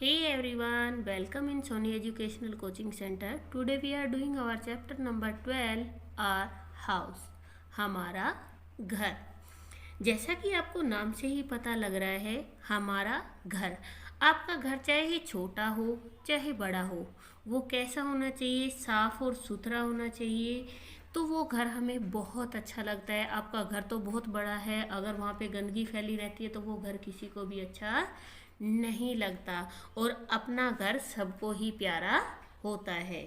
Hey everyone, welcome in Sony Educational Coaching Center. Today we are doing our chapter number 12, our house. हमारा घर. जैसा कि आपको नाम से ही पता लग रहा है, हमारा घर. आपका घर चाहे छोटा हो चाहे बड़ा हो, वो कैसा होना चाहिए? साफ और सुथरा होना चाहिए. तो वो घर हमें बहुत अच्छा लगता है. आपका घर तो बहुत बड़ा है, अगर वहाँ पे गंदगी फैली रहती है तो वो घर किसी को भी अच्छा नहीं लगता. और अपना घर सबको ही प्यारा होता है.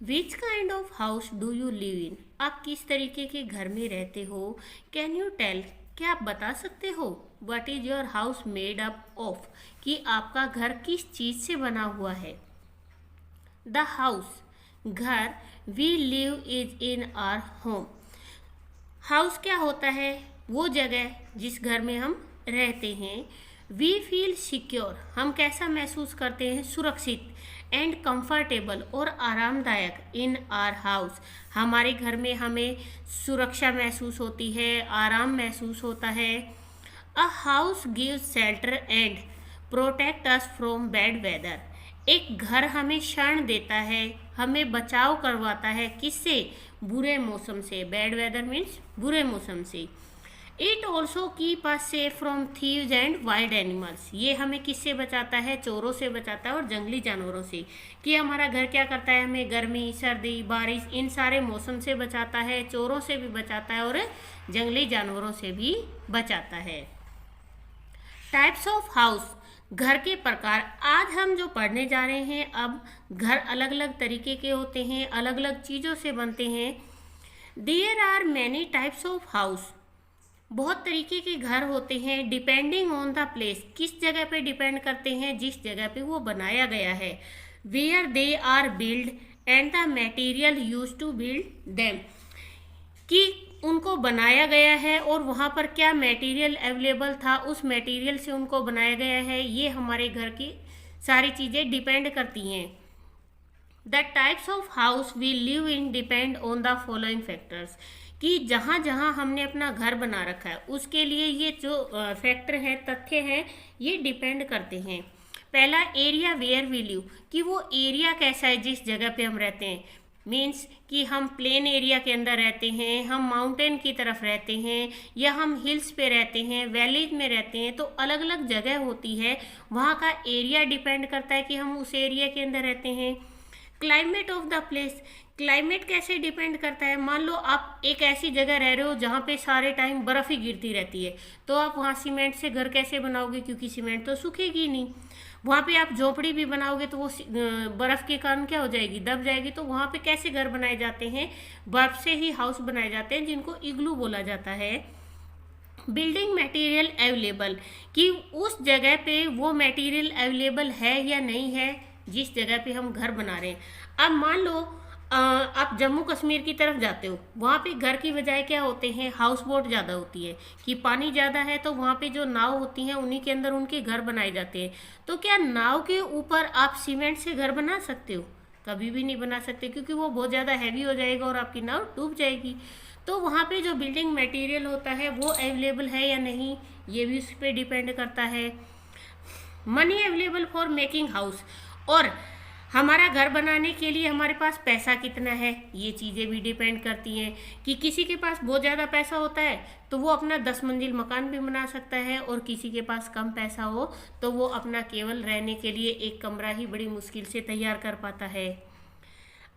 Which kind of house do you live in? आप किस तरीके के घर में रहते हो? Can you tell? क्या आप बता सकते हो? What is your house made up of? कि आपका घर किस चीज से बना हुआ है? द हाउस, घर, we live is in our home. House क्या होता है? वो जगह जिस घर में हम रहते हैं. वी फील सिक्योर, हम कैसा महसूस करते हैं? सुरक्षित. एंड कंफर्टेबल, और आरामदायक. इन आवर हाउस, हमारे घर में हमें सुरक्षा महसूस होती है, आराम महसूस होता है. A house gives shelter and protect us from bad weather. एक घर हमें शरण देता है, हमें बचाव करवाता है. किससे? बुरे मौसम से. बैड वेदर मीन्स बुरे मौसम से. It also keep us safe from thieves and wild animals. ये हमें किससे बचाता है? चोरों से बचाता है और जंगली जानवरों से. कि हमारा घर क्या करता है? हमें गर्मी, सर्दी, बारिश, इन सारे मौसम से बचाता है, चोरों से भी बचाता है और जंगली जानवरों से भी बचाता है. टाइप्स ऑफ हाउस, घर के प्रकार. आज हम जो पढ़ने जा रहे हैं, अब घर अलग अलग तरीके के होते हैं, अलग अलग चीज़ों से बनते हैं. There are many types of house. बहुत तरीके के घर होते हैं. डिपेंडिंग ऑन द प्लेस, किस जगह पे डिपेंड करते हैं? जिस जगह पे वो बनाया गया है. Where they are build and the material use to build them, कि उनको बनाया गया है और वहाँ पर क्या मटेरियल अवेलेबल था, उस मटेरियल से उनको बनाया गया है. ये हमारे घर की सारी चीज़ें डिपेंड करती हैं. The types of house we live in depend on the following factors, कि जहाँ जहाँ हमने अपना घर बना रखा है उसके लिए ये जो फैक्टर हैं, तथ्य हैं, ये डिपेंड करते हैं. पहला, एरिया वेयर वी लिव, कि वो एरिया कैसा है जिस जगह पे हम रहते हैं. मीन्स कि हम प्लेन एरिया के अंदर रहते हैं, हम माउंटेन की तरफ रहते हैं, या हम हिल्स पे रहते हैं, वैलीज में रहते हैं. तो अलग अलग जगह होती है, वहाँ का एरिया डिपेंड करता है कि हम उस एरिया के अंदर रहते हैं. Climate of the place, climate कैसे डिपेंड करता है? मान लो आप एक ऐसी जगह रह रहे हो जहाँ पे सारे टाइम बर्फ़ ही गिरती रहती है, तो आप वहाँ सीमेंट से घर कैसे बनाओगे? क्योंकि सीमेंट तो सूखेगी नहीं. वहाँ पे आप झोपड़ी भी बनाओगे तो वो बर्फ़ के कारण क्या हो जाएगी? दब जाएगी. तो वहाँ पे कैसे घर बनाए जाते हैं? बर्फ़ से ही हाउस बनाए जाते हैं, जिनको इग्लू बोला जाता है. बिल्डिंग मटेरियल अवेलेबल, कि उस जगह पे वो मटेरियल अवेलेबल है या नहीं है जिस जगह पे हम घर बना रहे हैं. अब मान लो आप जम्मू कश्मीर की तरफ जाते हो, वहाँ पे घर की बजाय क्या होते हैं? हाउस बोट ज़्यादा होती है. कि पानी ज़्यादा है तो वहाँ पे जो नाव होती हैं उन्हीं के अंदर उनके घर बनाए जाते हैं. तो क्या नाव के ऊपर आप सीमेंट से घर बना सकते हो? कभी भी नहीं बना सकते, क्योंकि वो बहुत ज़्यादा हैवी हो जाएगा और आपकी नाव डूब जाएगी. तो वहाँ पे जो बिल्डिंग मटेरियल होता है वो अवेलेबल है या नहीं, ये भी उस पर डिपेंड करता है. Money available for making house, और हमारा घर बनाने के लिए हमारे पास पैसा कितना है, ये चीज़ें भी डिपेंड करती हैं. कि किसी के पास बहुत ज़्यादा पैसा होता है तो वो अपना 10 मंजिल मकान भी बना सकता है, और किसी के पास कम पैसा हो तो वो अपना केवल रहने के लिए एक कमरा ही बड़ी मुश्किल से तैयार कर पाता है.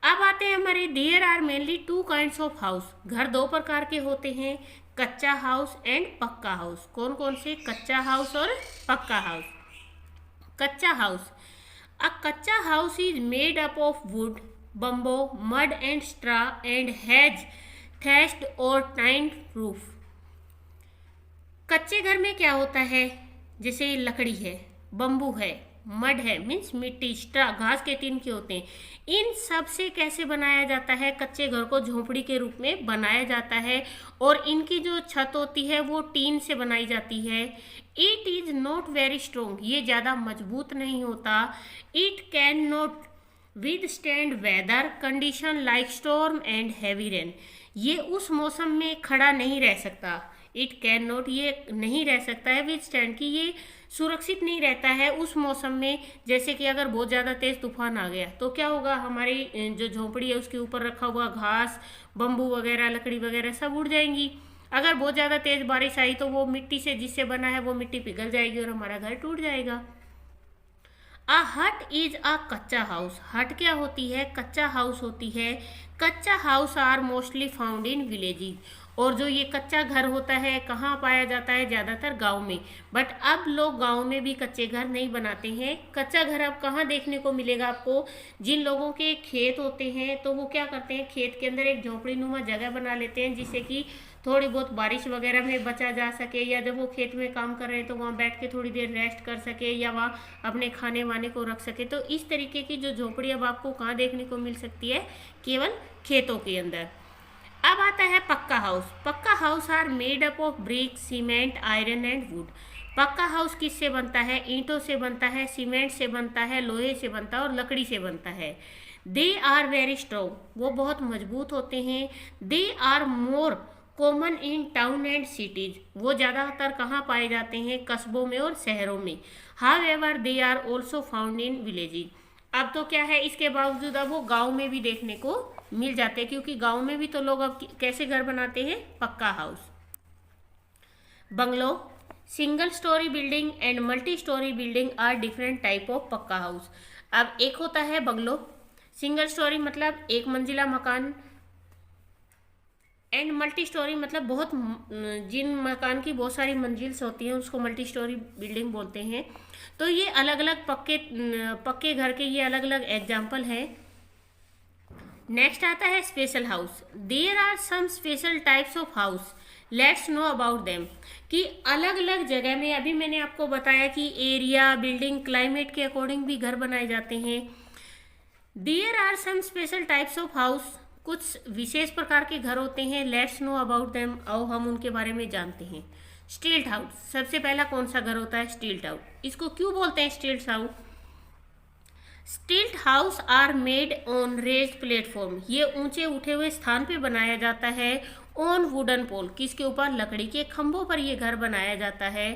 अब आते हैं हमारे, there are mainly two kinds of house. घर दो प्रकार के होते हैं, कच्चा हाउस एंड पक्का हाउस. कौन कौन से? कच्चा हाउस और पक्का हाउस. कच्चा house, a kacha house is made up of wood, bamboo, mud and straw and has thatched or tined roof. कच्चे घर में क्या होता है? जैसे लकड़ी है, बम्बू है, मड है मीन्स मिट्टी, स्ट्रा घास के टीन के होते हैं. इन सब से कैसे बनाया जाता है? कच्चे घर को झोपड़ी के रूप में बनाया जाता है, और इनकी जो छत होती है वो टीन से बनाई जाती है. It is not very strong, ये ज़्यादा मजबूत नहीं होता. It can not withstand weather condition like storm and heavy rain, ये उस मौसम में खड़ा नहीं रह सकता. इट कैन नॉट, ये नहीं रह सकता है विदस्टैंड, की ये सुरक्षित नहीं रहता है उस मौसम में। जैसे कि अगर बहुत ज़्यादा तेज़ तूफान आ गया तो क्या होगा, हमारी जो झोपड़ी है उसके ऊपर रखा हुआ घास, बम्बू वगैरह, लकड़ी वगैरह सब उड़ जाएंगी। अगर बहुत ज़्यादा तेज़ बारिश आई तो वो मिट्टी से जिससे बना है वो मिट्टी पिघल जाएगी और हमारा घर टूट जाएगा। अ हट इज अ कच्चा हाउस। हट क्या होती है, कच्चा हाउस होती है। Kachcha house are mostly found in villages. और जो ये कच्चा घर होता है कहाँ पाया जाता है, ज़्यादातर गांव में। बट अब लोग गांव में भी कच्चे घर नहीं बनाते हैं। कच्चा घर अब कहाँ देखने को मिलेगा आपको, जिन लोगों के खेत होते हैं तो वो क्या करते हैं, खेत के अंदर एक झोपड़ी नुमा जगह बना लेते हैं जिससे कि थोड़ी बहुत बारिश वगैरह में बचा जा सके, या जब वो खेत में काम कर रहे हैं तो वहाँ बैठ के थोड़ी देर रेस्ट कर सके, या वहाँ अपने खाने वाने को रख सके। तो इस तरीके की जो झोपड़ी अब आपको कहाँ देखने को मिल सकती है, केवल खेतों के अंदर। अब आता है pucca house. Pucca house are made up of brick, cement, iron and wood. Pucca house किससे बनता है, ईंटों से बनता है, सीमेंट से बनता है, लोहे से बनता है और लकड़ी से बनता है। दे आर वेरी स्ट्रॉन्ग, वो बहुत मजबूत होते हैं। They are more common in town and cities, वो ज़्यादातर कहाँ पाए जाते हैं, कस्बों में और शहरों में। However they are also found in villages. अब तो क्या है, इसके बावजूद अब वो गांव में भी देखने को मिल जाते हैं, क्योंकि गांव में भी तो लोग अब कैसे घर बनाते हैं, pucca house. Bungalow, single storey building and multi storey building are different type of pucca house. अब एक होता है बंगलो, सिंगल स्टोरी मतलब एक मंजिला मकान, एंड मल्टी स्टोरी मतलब बहुत, जिन मकान की बहुत सारी मंजिल्स होती हैं उसको मल्टी स्टोरी बिल्डिंग बोलते हैं। तो ये अलग अलग पक्के घर के ये अलग अलग एग्जाम्पल हैं। नेक्स्ट आता है special house. There are some special types of house, let's know about them. कि अलग अलग जगह में, अभी मैंने आपको बताया कि एरिया, बिल्डिंग, क्लाइमेट के अकॉर्डिंग भी घर बनाए जाते हैं। There are some special types of house, कुछ विशेष प्रकार के घर होते हैं। लेट्स नो अबाउट देम, आओ हम उनके बारे में जानते हैं। स्टिल्ट हाउस, सबसे पहला कौन सा घर होता है, स्टिल्ट हाउस। इसको क्यों बोलते हैं stilt house? Stilt house are made on raised platform, ये ऊंचे उठे हुए स्थान पे बनाया जाता है। ऑन वुडन पोल, किसके ऊपर, लकड़ी के खंभों पर ये घर बनाया जाता है।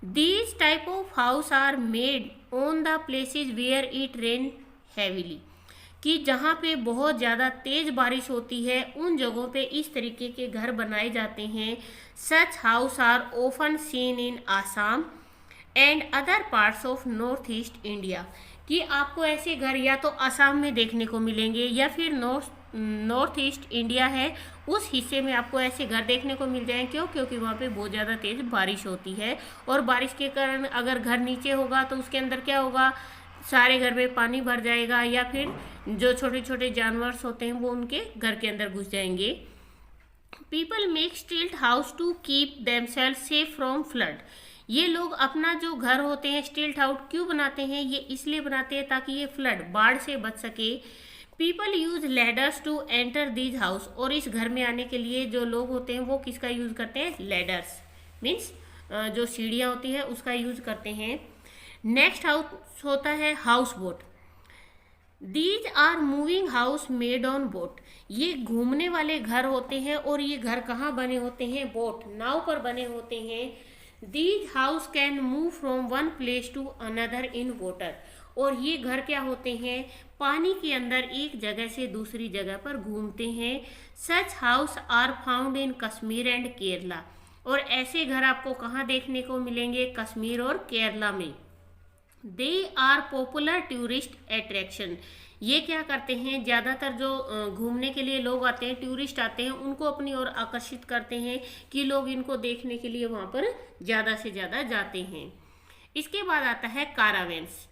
These type of house are made on the places where it rain heavily, कि जहाँ पे बहुत ज़्यादा तेज़ बारिश होती है उन जगहों पे इस तरीके के घर बनाए जाते हैं। Such house are often seen in Assam and other parts of north east India, कि आपको ऐसे घर या तो असम में देखने को मिलेंगे या फिर नॉर्थ ईस्ट इंडिया है उस हिस्से में आपको ऐसे घर देखने को मिल जाएंगे। क्यों? क्योंकि वहाँ पे बहुत ज़्यादा तेज़ बारिश होती है, और बारिश के कारण अगर घर नीचे होगा तो उसके अंदर क्या होगा, सारे घर में पानी भर जाएगा, या फिर जो छोटे छोटे जानवर होते हैं वो उनके घर के अंदर घुस जाएंगे। People make stilt house to keep themself safe from flood, ये लोग अपना जो घर होते हैं स्टिल्ट हाउस क्यों बनाते हैं, ये इसलिए बनाते हैं ताकि ये फ्लड, बाढ़ से बच सके। People use ladders to enter these house, और इस घर में आने के लिए जो लोग होते हैं वो किसका यूज करते हैं, लैडर्स, मीन्स जो सीढ़ियाँ होती है उसका यूज करते हैं। नेक्स्ट हाउस होता है house boat. These are moving house made on boat, ये घूमने वाले घर होते हैं, और ये घर कहाँ बने होते हैं, बोट, नाव पर बने होते हैं। These house can move from one place to another in water, और ये घर क्या होते हैं, पानी के अंदर एक जगह से दूसरी जगह पर घूमते हैं। Such house are found in Kashmir and Kerala, और ऐसे घर आपको कहाँ देखने को मिलेंगे, कश्मीर और केरला में। They are popular tourist attraction, ये क्या करते हैं, ज़्यादातर जो घूमने के लिए लोग आते हैं, टूरिस्ट आते हैं, उनको अपनी ओर आकर्षित करते हैं कि लोग इनको देखने के लिए वहाँ पर ज़्यादा से ज़्यादा जाते हैं। इसके बाद आता है कारावेंस।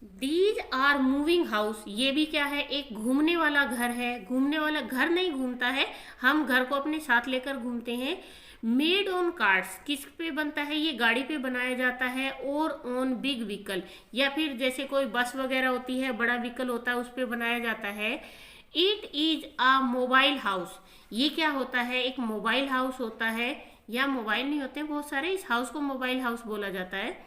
दीज आर मूविंग हाउस, ये भी क्या है, एक घूमने वाला घर है। घूमने वाला घर नहीं घूमता है, हम घर को अपने साथ लेकर घूमते हैं। मेड ऑन कार्ट्स, किस पे बनता है, ये गाड़ी पे बनाया जाता है। और ऑन बिग व्हीकल, या फिर जैसे कोई बस वगैरह होती है, बड़ा व्हीकल होता है, उस पे बनाया जाता है। It is a mobile house, ये क्या होता है, एक मोबाइल हाउस होता है, या मोबाइल नहीं होते हैं बहुत सारे, इस हाउस को मोबाइल हाउस बोला जाता है।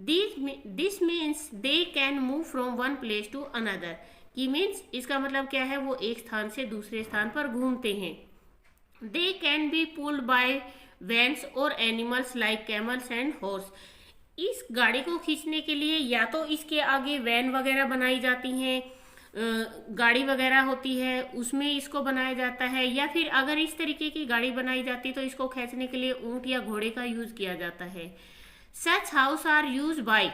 This means they can move from one place to another, की मीन्स इसका मतलब क्या है, वो एक स्थान से दूसरे स्थान पर घूमते हैं। They can be pulled by vans or animals like camels and horse, इस गाड़ी को खींचने के लिए या तो इसके आगे वैन वगैरह बनाई जाती हैं, गाड़ी वगैरह होती है उसमें इसको बनाया जाता है, या फिर अगर इस तरीके की गाड़ी बनाई जाती है तो इसको खींचने के लिए ऊंट या घोड़े का यूज किया जाता है। Such house are use by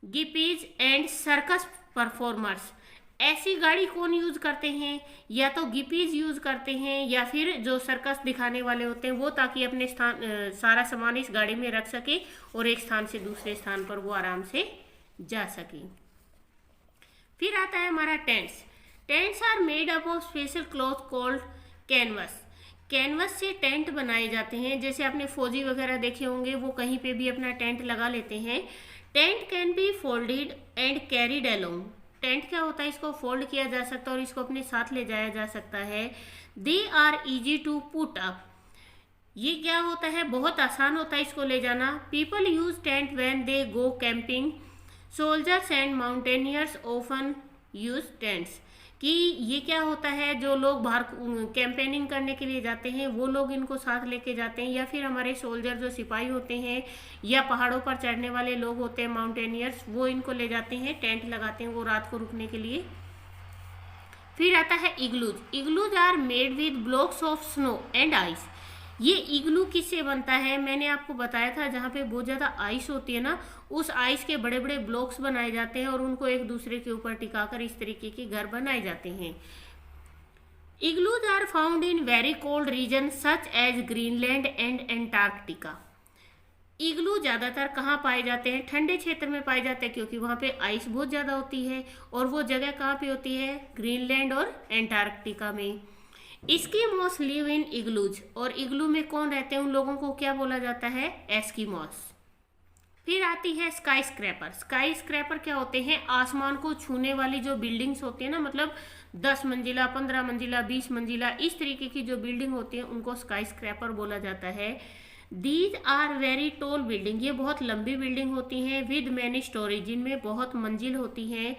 gypsies and circus performers. ऐसी गाड़ी कौन यूज करते हैं? या तो गिपीज यूज करते हैं या फिर जो सर्कस दिखाने वाले होते हैं वो, ताकि अपने स्थान सारा सामान इस गाड़ी में रख सके और एक स्थान से दूसरे स्थान पर वो आराम से जा सके। फिर आता है हमारा tents. Tents are made up of special cloth called canvas. Canvas से टेंट बनाए जाते हैं। जैसे आपने फौजी वगैरह देखे होंगे, वो कहीं पे भी अपना टेंट लगा लेते हैं। Tent can be folded and carried along. Tent क्या होता है, इसको फोल्ड किया जा सकता है और इसको अपने साथ ले जाया जा सकता है। They are easy to put up. ये क्या होता है, बहुत आसान होता है इसको ले जाना। People use tent when they go camping. Soldiers and mountaineers often use tents. कि ये क्या होता है, जो लोग बाहर कैंपेनिंग करने के लिए जाते हैं वो लोग इनको साथ लेके जाते हैं, या फिर हमारे सोल्जर जो सिपाही होते हैं या पहाड़ों पर चढ़ने वाले लोग होते हैं माउंटेनियर्स, वो इनको ले जाते हैं, टेंट लगाते हैं वो रात को रुकने के लिए। फिर आता है igloos. Igloos are made with blocks of snow and ice. ये इग्लू किससे बनता है, मैंने आपको बताया था, जहाँ पे बहुत ज़्यादा आइस होती है ना, उस आइस के बड़े बड़े ब्लॉक्स बनाए जाते हैं और उनको एक दूसरे के ऊपर टिकाकर इस तरीके के घर बनाए जाते हैं। Igloos are found in very cold region such as Greenland and Antarctica. Igloo ज़्यादातर कहाँ पाए जाते हैं, ठंडे क्षेत्र में पाए जाते हैं, क्योंकि वहाँ पे आइस बहुत ज़्यादा होती है। और वो जगह कहाँ पे होती है, ग्रीनलैंड और एंटार्क्टिका में। Eskimos live in igloos. और इग्लू में कौन रहते हैं, उन लोगों को क्या बोला जाता है, एस्किमोस। फिर आती है स्काई स्क्रैपर। स्काई स्क्रैपर क्या होते हैं, आसमान को छूने वाली जो बिल्डिंग्स होती है ना, मतलब 10 मंजिला, 15 मंजिला, 20 मंजिला, इस तरीके की जो बिल्डिंग होती है उनको स्काई स्क्रैपर बोला जाता है। These are very tall building. ये बहुत लंबी बिल्डिंग होती हैं विद मैनी स्टोरी, जिनमें बहुत मंजिल होती हैं।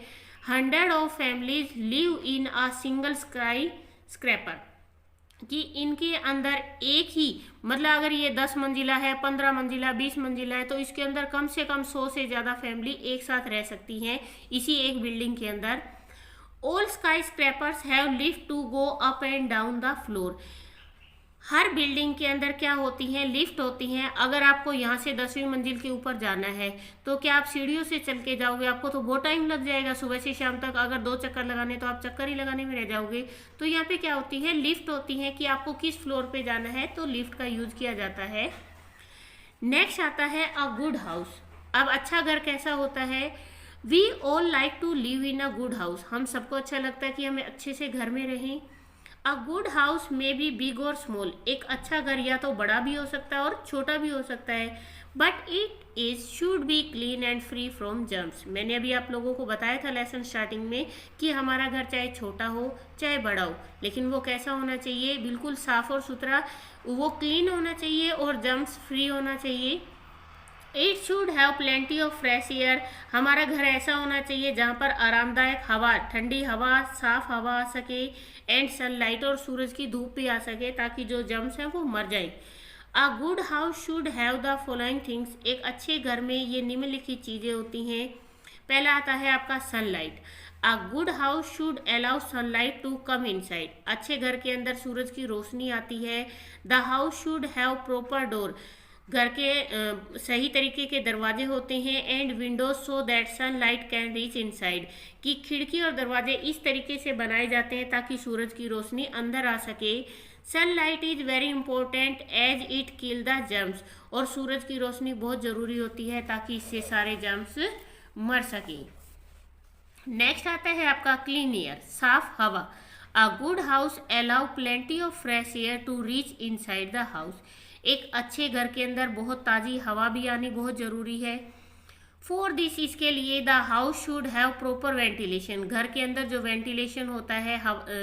100 of families live in a single skyscraper. कि इनके अंदर एक ही, मतलब अगर ये 10 मंजिला है, 15 मंजिला, 20 मंजिला है, तो इसके अंदर कम से कम 100 से ज़्यादा फैमिली एक साथ रह सकती हैं इसी एक बिल्डिंग के अंदर। All skyscrapers have lift to go up and down the floor. हर बिल्डिंग के अंदर क्या होती हैं, लिफ्ट होती हैं। अगर आपको यहाँ से 10वीं मंजिल के ऊपर जाना है तो क्या आप सीढ़ियों से चल के जाओगे, आपको तो बहुत टाइम लग जाएगा, सुबह से शाम तक। अगर 2 चक्कर लगाने तो आप चक्कर ही लगाने में रह जाओगे। तो यहाँ पे क्या होती है, लिफ्ट होती है कि आपको किस फ्लोर पे जाना है, तो लिफ्ट का यूज किया जाता है। नेक्स्ट आता है अ गुड हाउस। अब अच्छा घर कैसा होता है, we all like to live in a good house. हम सबको अच्छा लगता है कि हमें अच्छे से घर में रहें। अ गुड हाउस में बी बिग और स्मॉल। एक अच्छा घर या तो बड़ा भी हो सकता है और छोटा भी हो सकता है, but it is should be clean and free from germs. मैंने अभी आप लोगों को बताया था लेसन स्टार्टिंग में कि हमारा घर चाहे छोटा हो चाहे बड़ा हो, लेकिन वो कैसा होना चाहिए, बिल्कुल साफ और सुथरा, वो क्लीन होना चाहिए और जर्म्स फ्री होना चाहिए। It should have plenty of fresh air. हमारा घर ऐसा होना चाहिए जहाँ पर आरामदायक हवा, ठंडी हवा, साफ हवा आ सके, एंड सनलाइट और सूरज की धूप भी आ सके, ताकि जो जर्म्स हैं वो मर जाए। अ good house should have the following things. एक अच्छे घर में ये निम्नलिखित चीज़ें होती हैं। पहला आता है आपका sunlight. A good house should allow sunlight to come inside. अच्छे घर के अंदर सूरज की रोशनी आती है। The house should have proper door. घर के सही तरीके के दरवाजे होते हैं। And windows so that sunlight can reach inside. कि खिड़की और दरवाजे इस तरीके से बनाए जाते हैं ताकि सूरज की रोशनी अंदर आ सके। Sunlight is very important as it kill the germs. और सूरज की रोशनी बहुत ज़रूरी होती है ताकि इससे सारे जर्म्स मर सके। नेक्स्ट आता है आपका क्लीन एयर, साफ हवा। A good house allow plenty of fresh air to reach inside the house. एक अच्छे घर के अंदर बहुत ताज़ी हवा भी आनी बहुत ज़रूरी है। फॉर दिस, इसके लिए the house should have proper ventilation. घर के अंदर जो वेंटिलेशन होता है,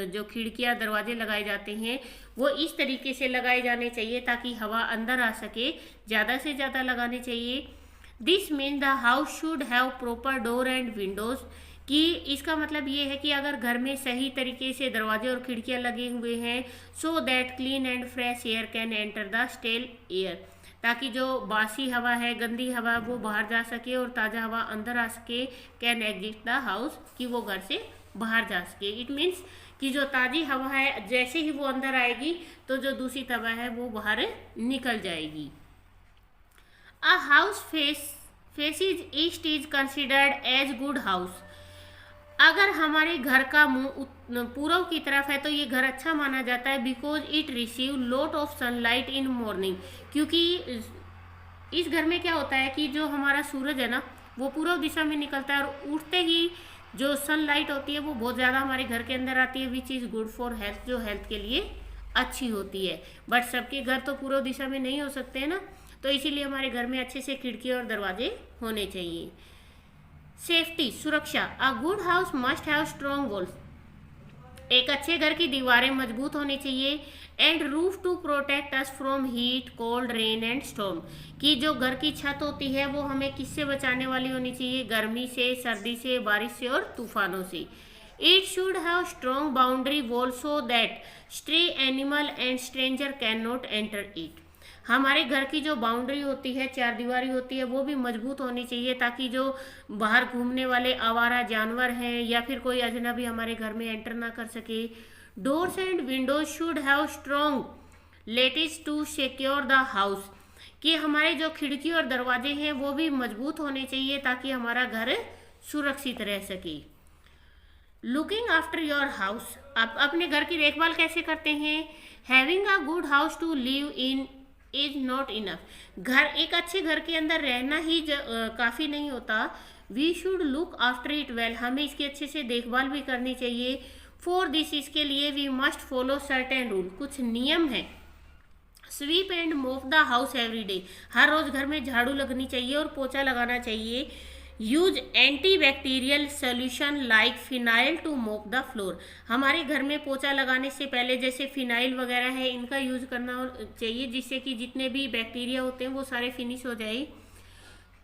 जो खिड़कियां दरवाजे लगाए जाते हैं वो इस तरीके से लगाए जाने चाहिए ताकि हवा अंदर आ सके, ज़्यादा से ज़्यादा लगाने चाहिए। This mean the house should have proper door and Windows. कि इसका मतलब ये है कि अगर घर में सही तरीके से दरवाजे और खिड़कियां लगे हुए हैं, so that clean and fresh air can enter the stale air. ताकि जो बासी हवा है, गंदी हवा, वो बाहर जा सके और ताज़ा हवा अंदर आ सके। कैन एग्जिट द हाउस, कि वो घर से बाहर जा सके। इट मीन्स कि जो ताज़ी हवा है जैसे ही वो अंदर आएगी तो जो दूषित हवा है वो बाहर निकल जाएगी। A house faces east is considered as good house. अगर हमारे घर का मुंह पूर्व की तरफ है तो ये घर अच्छा माना जाता है, because it receive lot of sunlight in morning. क्योंकि इस घर में क्या होता है कि जो हमारा सूरज है ना वो पूर्व दिशा में निकलता है और उठते ही जो सनलाइट होती है वो बहुत ज़्यादा हमारे घर के अंदर आती है, which is good for health, जो हेल्थ के लिए अच्छी होती है। बट सबके घर तो पूर्व दिशा में नहीं हो सकते हैं ना, तो इसीलिए हमारे घर में अच्छे से खिड़की और दरवाजे होने चाहिए। सेफ्टी, सुरक्षा, a good house must have strong walls. एक अच्छे घर की दीवारें मजबूत होनी चाहिए। And roof to protect us from heat, cold, rain and storm, कि जो घर की छत होती है वो हमें किससे बचाने वाली होनी चाहिए? गर्मी से, सर्दी से, बारिश से और तूफानों से। It should have strong boundary wall so that stray animal and stranger can not enter it. हमारे घर की जो बाउंड्री होती है, चार दीवारी होती है, वो भी मजबूत होनी चाहिए ताकि जो बाहर घूमने वाले आवारा जानवर हैं या फिर कोई अजनबी हमारे घर में एंटर ना कर सके। Doors and windows should have strong lattice to secure the house, कि हमारे जो खिड़की और दरवाजे हैं वो भी मजबूत होने चाहिए ताकि हमारा घर सुरक्षित रह सके। लुकिंग आफ्टर योर हाउस, आप अपने घर की देखभाल कैसे करते हैं? Having a good house to live in is not enough. घर, एक अच्छे घर के अंदर रहना ही काफ़ी नहीं होता। We should look after it well, हमें इसकी अच्छे से देखभाल भी करनी चाहिए। फॉर दिस, इसके लिए we must follow certain rule, कुछ नियम है। Sweep and mop the house every day, हर रोज घर में झाड़ू लगनी चाहिए और पोछा लगाना चाहिए। Use anti bacterial solution like phenyl to mop the floor, हमारे घर में पोछा लगाने से पहले जैसे फिनाइल वगैरह है इनका यूज करना चाहिए, जिससे कि जितने भी बैक्टीरिया होते हैं वो सारे फिनिश हो जाए।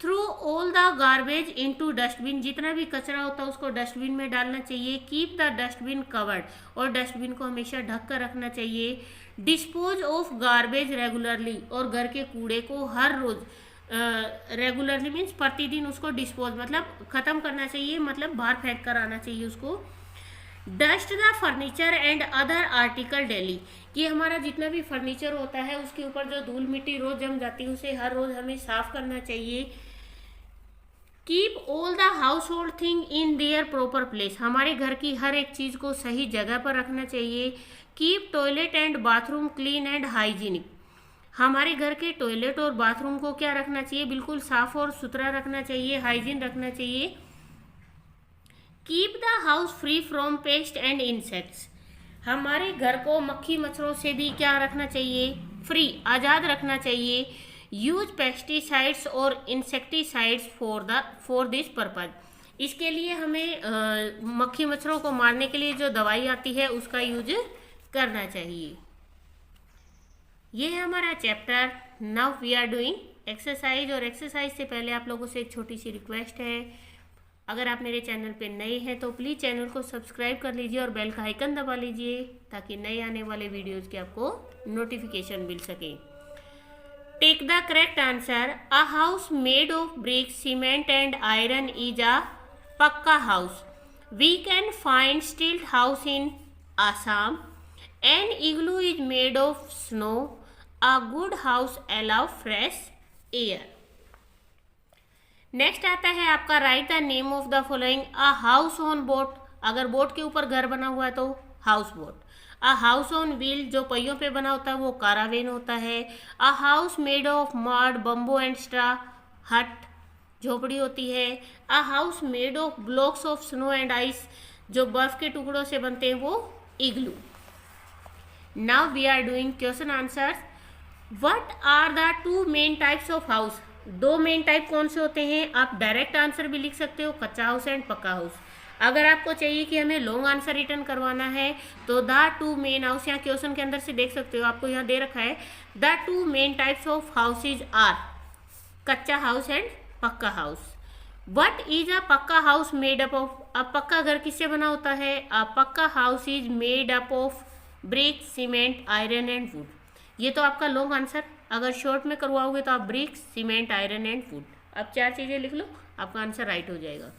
Throw all the garbage into dustbin, जितना भी कचरा होता है उसको डस्टबिन में डालना चाहिए। कीप द डस्टबिन कवर्ड, और डस्टबिन को हमेशा ढक कर रखना चाहिए। डिस्पोज ऑफ गार्बेज रेगुलरली, और घर के कूड़े को हर रोज रेगुलरली मीन्स प्रतिदिन उसको डिस्पोज मतलब खत्म करना चाहिए, मतलब बाहर फेंक कर आना चाहिए उसको। Dust the furniture and other article daily, कि हमारा जितना भी फर्नीचर होता है उसके ऊपर जो धूल मिट्टी रोज जम जाती है उसे हर रोज हमें साफ करना चाहिए। Keep all the house hold thing in their proper place, हमारे घर की हर एक चीज को सही जगह पर रखना चाहिए। Keep toilet and bathroom clean and hygienic, हमारे घर के टॉयलेट और बाथरूम को क्या रखना चाहिए? बिल्कुल साफ और सुथरा रखना चाहिए, हाइजीन रखना चाहिए। Keep the house free from paste and insects, हमारे घर को मक्खी मच्छरों से भी क्या रखना चाहिए? फ्री, आज़ाद रखना चाहिए। यूज पेस्टिसाइड्स और इंसेक्टिसाइड्स फॉर दिस पर्पज, इसके लिए हमें मक्खी मच्छरों को मारने के लिए जो दवाई आती है उसका यूज करना चाहिए। ये है हमारा chapter. Now we are doing exercise, और एक्सरसाइज से पहले आप लोगों से एक छोटी सी रिक्वेस्ट है, अगर आप मेरे चैनल पे नए हैं तो प्लीज़ चैनल को सब्सक्राइब कर लीजिए और बेल का आइकन दबा लीजिए ताकि नए आने वाले वीडियोज़ के आपको नोटिफिकेशन मिल सके। Take the correct answer. A house made of brick, cement and iron is a pucca house. We can find stilt house in Assam. An igloo is made of snow. A good house allow fresh air. Next आता है आपका right the name of the following. A house on boat, अगर boat के ऊपर घर बना हुआ है तो house boat. A house on wheel, जो पहियों पे बना होता है वो कारावेन होता है। A house made of mud, bamboo and straw, hut, झोपड़ी होती है। A house made of blocks of snow and ice, जो बर्फ के टुकड़ों से बनते हैं वो igloo. Now we are doing question answers. What are the two main types of house, दो मेन टाइप कौन से होते हैं? आप डायरेक्ट आंसर भी लिख सकते हो, कच्चा हाउस एंड पक्का हाउस। अगर आपको चाहिए कि हमें लॉन्ग आंसर रिटर्न करवाना है तो द टू मेन हाउस, यहाँ क्वेश्चन के अंदर से देख सकते हो, आपको यहाँ दे रखा है the two main types of houses are kutcha house and pucca house. What is a pucca house made up of, अब पक्का घर किससे बना होता है? अ pucca house is made up of brick, cement, iron and would. ये तो आपका लॉन्ग आंसर। अगर शॉर्ट में करवाओगे तो आप bricks, cement, iron and wood. अब 4 चीज़ें लिख लो, आपका आंसर राइट हो जाएगा।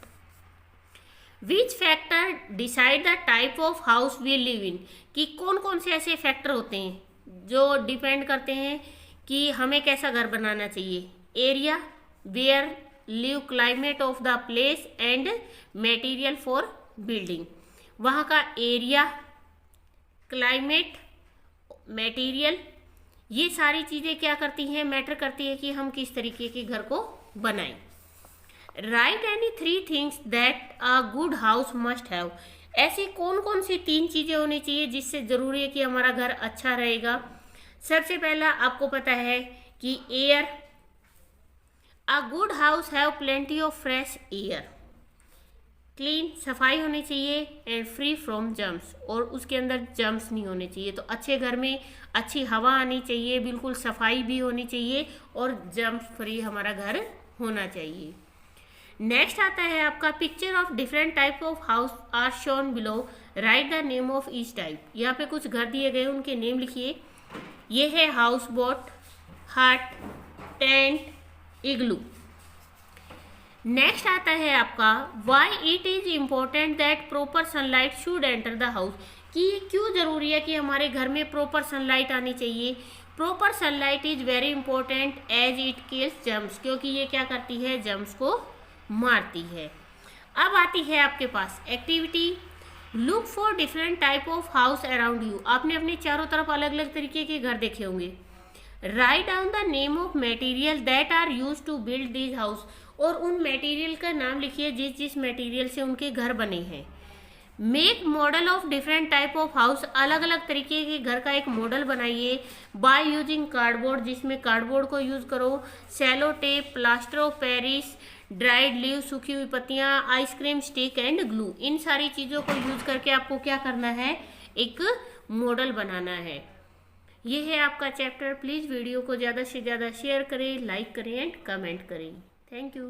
Which factor decide the type of house we live in, कि कौन कौन से ऐसे फैक्टर होते हैं जो डिपेंड करते हैं कि हमें कैसा घर बनाना चाहिए। Area, where live, climate of the place and material for building. वहाँ का एरिया, क्लाइमेट, मटेरियल, ये सारी चीज़ें क्या करती हैं, मैटर करती है कि हम किस तरीके के घर को बनाएं। Right any 3 things that a good house must have, ऐसी कौन कौन सी 3 चीज़ें होनी चाहिए जिससे ज़रूरी है कि हमारा घर अच्छा रहेगा। सबसे पहला आपको पता है कि air, a good house have plenty of fresh air. Clean, सफाई होनी चाहिए, एंड फ्री फ्रॉम जर्म्स, और उसके अंदर जर्म्स नहीं होने चाहिए। तो अच्छे घर में अच्छी हवा आनी चाहिए, बिल्कुल सफाई भी होनी चाहिए और जर्म्स फ्री हमारा घर होना चाहिए। नेक्स्ट आता है आपका picture of different type of house are shown below, write the name of each type. यहाँ पे कुछ घर दिए गए, उनके नेम लिखिए। ये है हाउस बोट, हट, टेंट, इग्लू। नेक्स्ट आता है आपका why it is important that proper sunlight should enter the house, कि क्यों जरूरी है कि हमारे घर में प्रॉपर सनलाइट आनी चाहिए। Proper sunlight is very important as it kills germs, क्योंकि ये क्या करती है, जर्म्स को मारती है। अब आती है आपके पास activity, look for different type of house around you. आपने अपने चारों तरफ अलग अलग तरीके के घर देखे होंगे। Write down the name of material that are use to build this house, और उन मटेरियल का नाम लिखिए जिस जिस मटेरियल से उनके घर बने हैं। Make model of different type of house, अलग अलग तरीके के घर का एक मॉडल बनाइए। बाय यूजिंग कार्डबोर्ड, जिसमें कार्डबोर्ड को यूज करो, cello tape, plaster of Paris, dried leave, सूखी हुई पत्तियां, आइसक्रीम स्टिक एंड ग्लू। इन सारी चीज़ों को यूज करके आपको क्या करना है, एक मॉडल बनाना है। ये है आपका चैप्टर। प्लीज़ वीडियो को ज़्यादा से ज़्यादा शेयर करें, लाइक करें एंड कमेंट करें। Thank you.